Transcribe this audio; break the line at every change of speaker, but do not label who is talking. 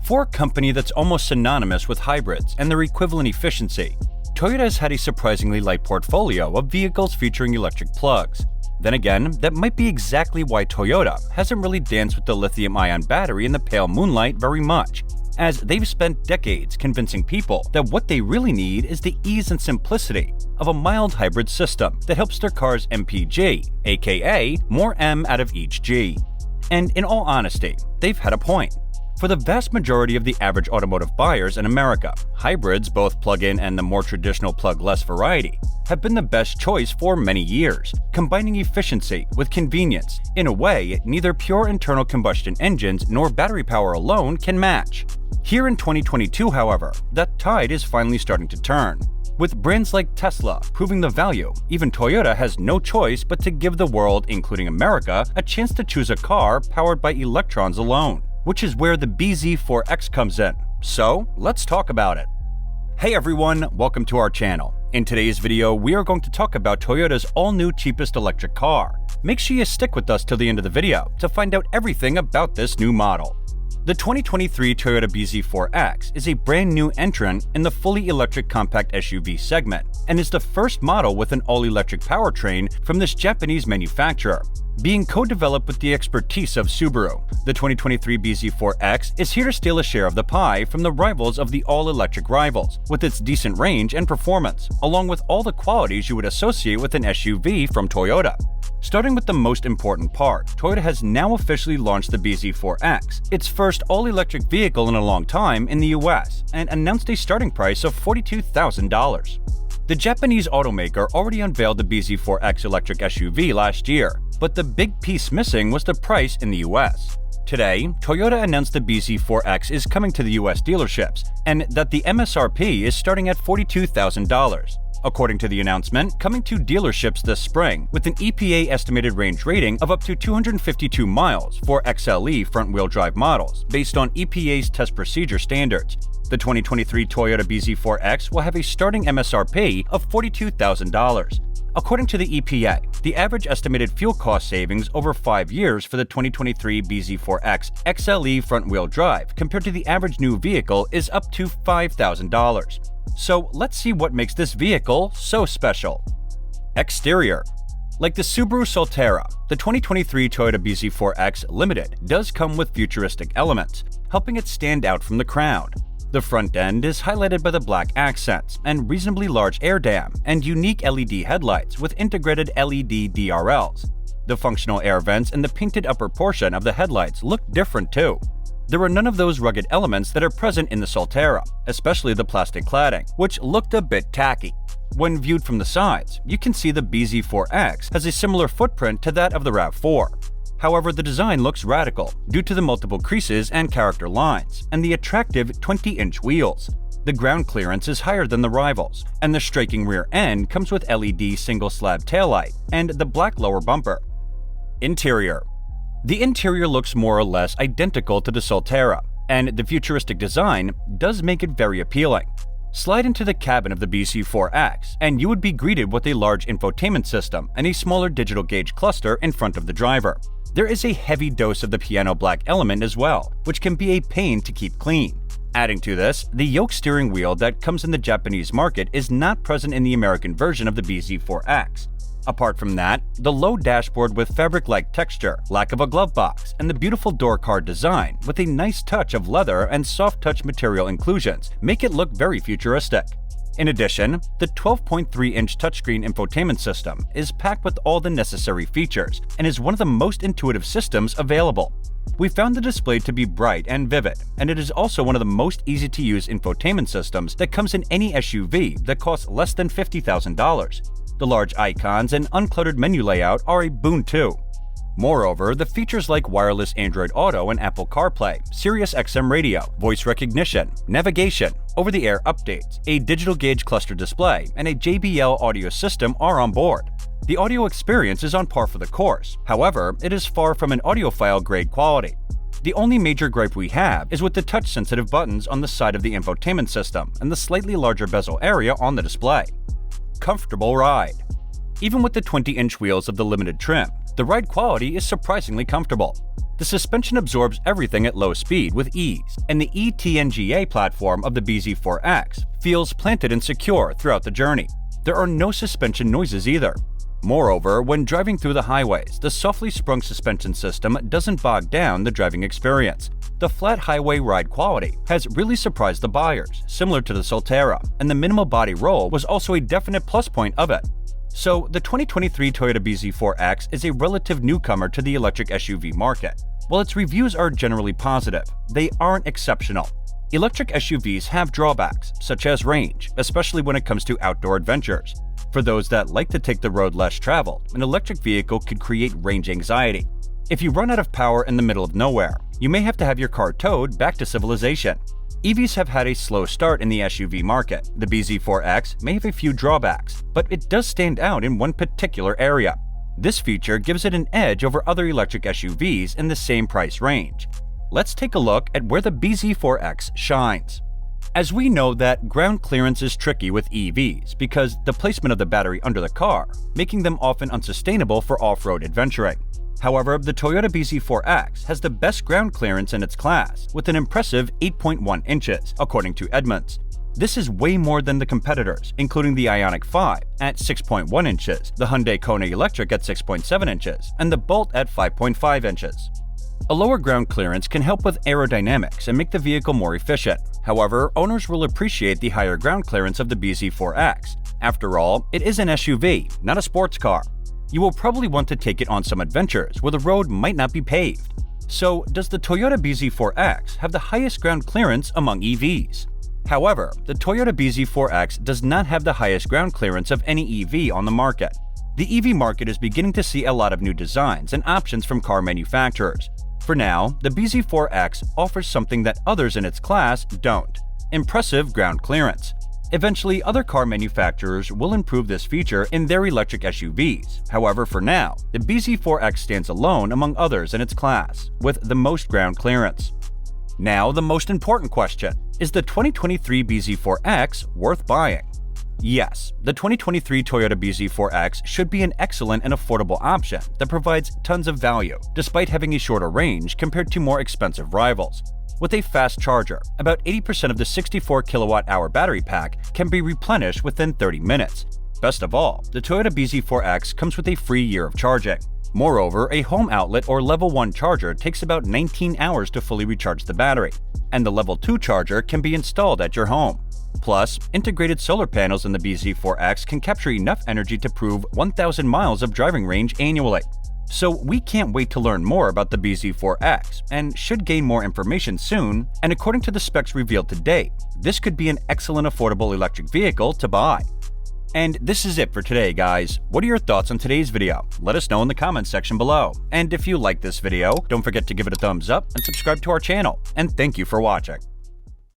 For a company that's almost synonymous with hybrids and their equivalent efficiency, Toyota has had a surprisingly light portfolio of vehicles featuring electric plugs. Then again, that might be exactly why Toyota hasn't really danced with the lithium-ion battery in the pale moonlight very much, as they've spent decades convincing people that what they really need is the ease and simplicity of a mild hybrid system that helps their cars MPG, aka more M out of each G. And in all honesty, they've had a point. For the vast majority of the average automotive buyers in America, hybrids, both plug-in and the more traditional plug-less variety, have been the best choice for many years, combining efficiency with convenience in a way neither pure internal combustion engines nor battery power alone can match. Here in 2022, however, that tide is finally starting to turn. With brands like Tesla proving the value, even Toyota has no choice but to give the world, including America, a chance to choose a car powered by electrons alone, which is where the bZ4X comes in. So, let's talk about it. Hey everyone, welcome to our channel. In today's video, we are going to talk about Toyota's all-new cheapest electric car. Make sure you stick with us till the end of the video to find out everything about this new model. The 2023 Toyota bZ4X is a brand new entrant in the fully electric compact SUV segment and is the first model with an all-electric powertrain from this Japanese manufacturer. Being co-developed with the expertise of Subaru, the 2023 bZ4X is here to steal a share of the pie from the rivals of the all-electric rivals, with its decent range and performance, along with all the qualities you would associate with an SUV from Toyota. Starting with the most important part, Toyota has now officially launched the bZ4X, its first all-electric vehicle in a long time in the US, and announced a starting price of $42,000. The Japanese automaker already unveiled the bZ4X electric SUV last year, but the big piece missing was the price in the US. Today, Toyota announced the bZ4X is coming to the US dealerships, and that the MSRP is starting at $42,000. According to the announcement, coming to dealerships this spring with an EPA estimated range rating of up to 252 miles for XLE front-wheel drive models based on EPA's test procedure standards. The 2023 Toyota bZ4X will have a starting MSRP of $42,000. According to the EPA, the average estimated fuel cost savings over 5 years for the 2023 bZ4X XLE front-wheel drive compared to the average new vehicle is up to $5,000. So let's see what makes this vehicle so special. Exterior. Like the Subaru Solterra, the 2023 Toyota bZ4X Limited does come with futuristic elements, helping it stand out from the crowd. The front end is highlighted by the black accents and reasonably large air dam and unique LED headlights with integrated LED DRLs. The functional air vents and the painted upper portion of the headlights look different too. There are none of those rugged elements that are present in the Solterra, especially the plastic cladding, which looked a bit tacky. When viewed from the sides, you can see the bZ4X has a similar footprint to that of the RAV4. However, the design looks radical due to the multiple creases and character lines, and the attractive 20-inch wheels. The ground clearance is higher than the rivals, and the striking rear end comes with LED single-slab taillight and the black lower bumper. Interior. The interior looks more or less identical to the Solterra, and the futuristic design does make it very appealing. Slide into the cabin of the bZ4X, and you would be greeted with a large infotainment system and a smaller digital gauge cluster in front of the driver. There is a heavy dose of the piano black element as well, which can be a pain to keep clean. Adding to this, the yoke steering wheel that comes in the Japanese market is not present in the American version of the bZ4X. Apart from that, the low dashboard with fabric-like texture, lack of a glove box, and the beautiful door card design with a nice touch of leather and soft-touch material inclusions make it look very futuristic. In addition, the 12.3-inch touchscreen infotainment system is packed with all the necessary features and is one of the most intuitive systems available. We found the display to be bright and vivid, and it is also one of the most easy-to-use infotainment systems that comes in any SUV that costs less than $50,000. The large icons and uncluttered menu layout are a boon too. Moreover, the features like wireless Android Auto and Apple CarPlay, Sirius XM radio, voice recognition, navigation, over-the-air updates, a digital gauge cluster display, and a JBL audio system are on board. The audio experience is on par for the course, however, it is far from an audiophile grade quality. The only major gripe we have is with the touch-sensitive buttons on the side of the infotainment system and the slightly larger bezel area on the display. Comfortable ride. Even with the 20-inch wheels of the limited trim, the ride quality is surprisingly comfortable. The suspension absorbs everything at low speed with ease, and the ETNGA platform of the BZ4X feels planted and secure throughout the journey. There are no suspension noises either. Moreover, when driving through the highways, the softly sprung suspension system doesn't bog down the driving experience. The flat highway ride quality has really surprised the buyers, similar to the Solterra, and the minimal body roll was also a definite plus point of it. So, the 2023 Toyota BZ4X is a relative newcomer to the electric SUV market. While its reviews are generally positive, they aren't exceptional. Electric SUVs have drawbacks, such as range, especially when it comes to outdoor adventures. For those that like to take the road less traveled, an electric vehicle could create range anxiety. If you run out of power in the middle of nowhere, you may have to have your car towed back to civilization. EVs have had a slow start in the SUV market. The BZ4X may have a few drawbacks, but it does stand out in one particular area. This feature gives it an edge over other electric SUVs in the same price range. Let's take a look at where the BZ4X shines. As we know that ground clearance is tricky with EVs because the placement of the battery under the car, making them often unsustainable for off-road adventuring. However, the Toyota BZ4X has the best ground clearance in its class, with an impressive 8.1 inches, according to Edmunds. This is way more than the competitors, including the Ioniq 5 at 6.1 inches, the Hyundai Kona Electric at 6.7 inches, and the Bolt at 5.5 inches. A lower ground clearance can help with aerodynamics and make the vehicle more efficient. However, owners will appreciate the higher ground clearance of the BZ4X. After all, it is an SUV, not a sports car. You will probably want to take it on some adventures where the road might not be paved. So, does the Toyota BZ4X have the highest ground clearance among EVs? However, the Toyota BZ4X does not have the highest ground clearance of any EV on the market. The EV market is beginning to see a lot of new designs and options from car manufacturers. For now, the BZ4X offers something that others in its class don't: impressive ground clearance. Eventually, other car manufacturers will improve this feature in their electric SUVs. However, for now, the BZ4X stands alone among others in its class, with the most ground clearance. Now, the most important question: is the 2023 BZ4X worth buying? Yes, the 2023 Toyota BZ4X should be an excellent and affordable option that provides tons of value, despite having a shorter range compared to more expensive rivals. With a fast charger, about 80% of the 64 kilowatt-hour battery pack can be replenished within 30 minutes. Best of all, the Toyota BZ4X comes with a free year of charging. Moreover, a home outlet or level 1 charger takes about 19 hours to fully recharge the battery, and the level 2 charger can be installed at your home. Plus, integrated solar panels in the BZ4X can capture enough energy to prove 1,000 miles of driving range annually. So we can't wait to learn more about the BZ4X and should gain more information soon, and according to the specs revealed to date, this could be an excellent affordable electric vehicle to buy. And this is it for today, guys. What are your thoughts on today's video? Let us know in the comments section below. And if you like this video, don't forget to give it a thumbs up and subscribe to our channel. And thank you for watching.